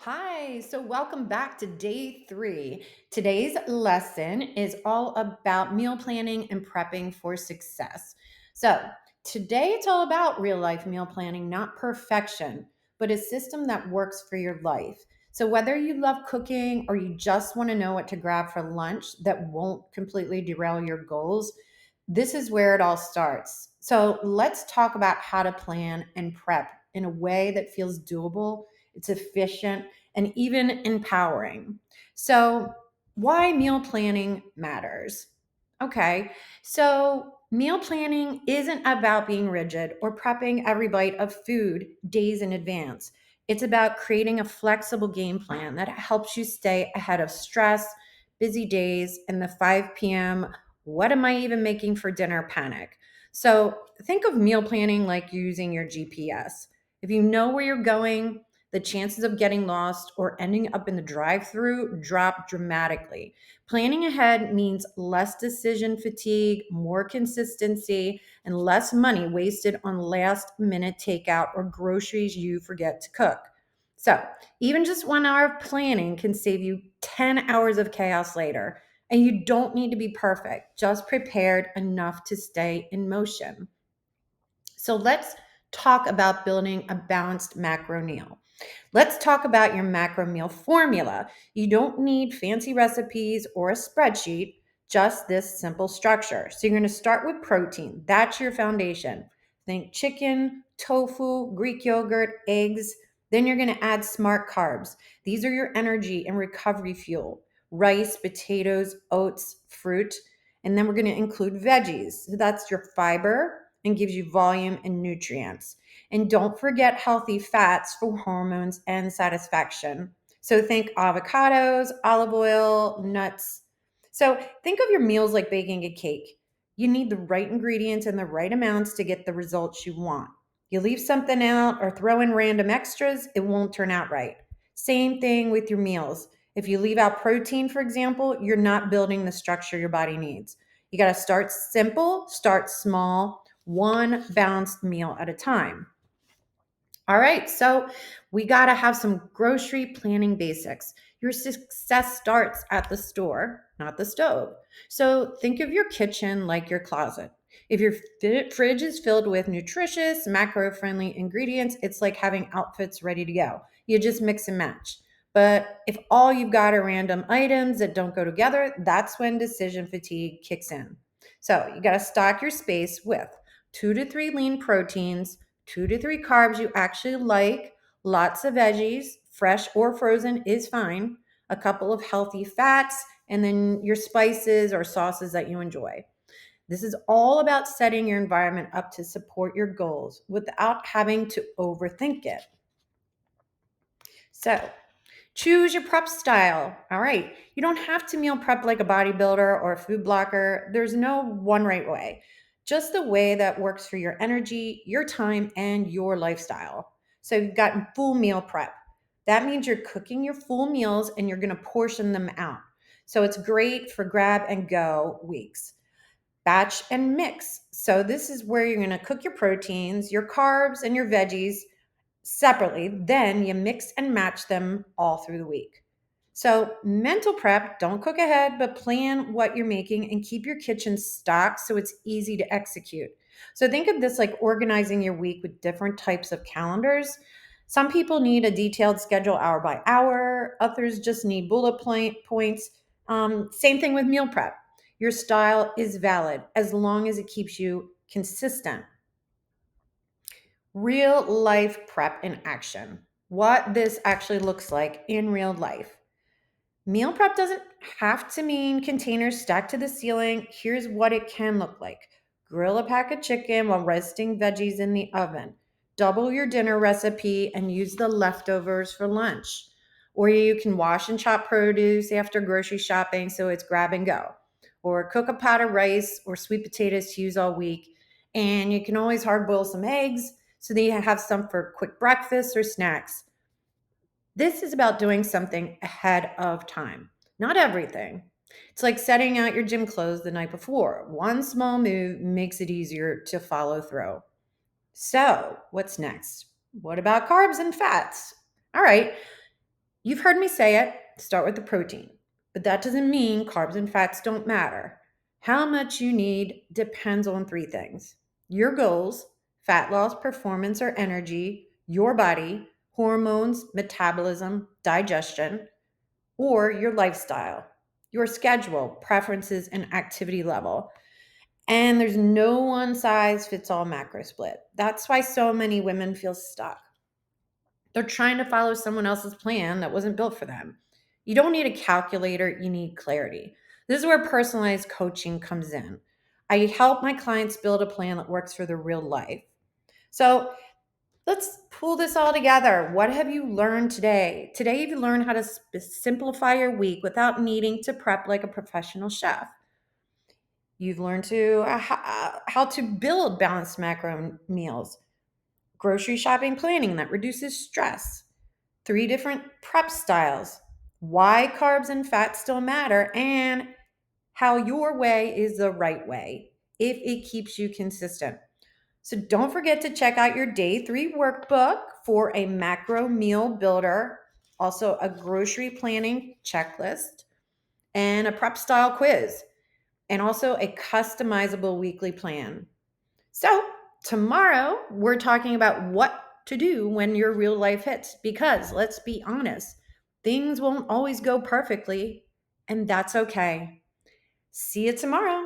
Hi, so welcome back to day three. Today's lesson is all about meal planning and prepping for success. So, today it's all about real life meal planning, not perfection, but a system that works for your life. So, whether you love cooking or you just want to know what to grab for lunch that won't completely derail your goals, this is where it all starts. So, let's talk about how to plan and prep in a way that feels doable, it's efficient, and even empowering. So, why meal planning matters. Okay, so meal planning isn't about being rigid or prepping every bite of food days in advance. It's about creating a flexible game plan that helps you stay ahead of stress, busy days, and the 5 p.m. What am I even making for dinner panic? So, think of meal planning like using your GPS. If you know where you're going, the chances of getting lost or ending up in the drive through drop dramatically. Planning ahead means less decision fatigue, more consistency, and less money wasted on last minute takeout or groceries you forget to cook. So, even just 1 hour of planning can save you 10 hours of chaos later. And you don't need to be perfect, just prepared enough to stay in motion. So, let's talk about building a balanced macro meal. Let's talk about your macro meal formula. You don't need fancy recipes or a spreadsheet, just this simple structure. So you're going to start with protein. That's your foundation. Think chicken, tofu, Greek yogurt, eggs. Then you're going to add smart carbs. These are your energy and recovery fuel: rice, potatoes, oats, fruit. And then we're going to include veggies. So that's your fiber and gives you volume and nutrients. And don't forget healthy fats for hormones and satisfaction. So think avocados, olive oil, nuts. So think of your meals like baking a cake. You need the right ingredients and the right amounts to get the results you want. You leave something out or throw in random extras, it won't turn out right. Same thing with your meals. If you leave out protein, for example, you're not building the structure your body needs. You got to start simple, start small, one balanced meal at a time. All right, so we got to have some grocery planning basics. Your success starts at the store, not the stove. So think of your kitchen like your closet. If your fridge is filled with nutritious, macro friendly ingredients, it's like having outfits ready to go. You just mix and match. But if all you've got are random items that don't go together, that's when decision fatigue kicks in. So you got to stock your space with 2 to 3 lean proteins, 2 to 3 carbs you actually like, lots of veggies, fresh or frozen is fine, a couple of healthy fats, and then your spices or sauces that you enjoy. This is all about setting your environment up to support your goals without having to overthink it. So, choose your prep style. All right. You don't have to meal prep like a bodybuilder or a food blocker. There's no one right way, just the way that works for your energy, your time, and your lifestyle. So you've gotten full meal prep. That means you're cooking your full meals and you're going to portion them out. So it's great for grab and go weeks. Batch and mix. So this is where you're going to cook your proteins, your carbs, and your veggies separately. Then you mix and match them all through the week. So, mental prep, don't cook ahead, but plan what you're making and keep your kitchen stocked so it's easy to execute. So, think of this like organizing your week with different types of calendars. Some people need a detailed schedule hour by hour, others just need bullet points. Same thing with meal prep. Your style is valid as long as it keeps you consistent. Real life prep in action. What this actually looks like in real life. Meal prep doesn't have to mean containers stacked to the ceiling. Here's what it can look like: grill a pack of chicken while roasting veggies in the oven. Double your dinner recipe and use the leftovers for lunch. Or you can wash and chop produce after grocery shopping so it's grab and go. Or cook a pot of rice or sweet potatoes to use all week. And you can always hard boil some eggs so that you have some for quick breakfast or snacks. This is about doing something ahead of time, not everything. It's like setting out your gym clothes the night before. One small move makes it easier to follow through. So, what's next? What about carbs and fats? All right, You've heard me say it, start with the protein, but that doesn't mean carbs and fats don't matter. How much you need depends on three things: your goals, fat loss, performance, or energy, your body, hormones, metabolism, digestion, or your lifestyle, your schedule, preferences, and activity level. And there's no one size fits all macro split. That's why so many women feel stuck. They're trying to follow someone else's plan that wasn't built for them. You don't need a calculator, you need clarity. This is where personalized coaching comes in. I help my clients build a plan that works for their real life. So let's pull this all together. What have you learned today? Today, you've learned how to simplify your week without needing to prep like a professional chef. You've learned how to build balanced macro meals, grocery shopping planning that reduces stress, three different prep styles, why carbs and fats still matter, and how your way is the right way if it keeps you consistent. So don't forget to check out your day 3 workbook for a macro meal builder, also a grocery planning checklist, and a prep style quiz, and also a customizable weekly plan. So, tomorrow we're talking about what to do when your real life hits, because let's be honest, things won't always go perfectly, and that's okay. See you tomorrow.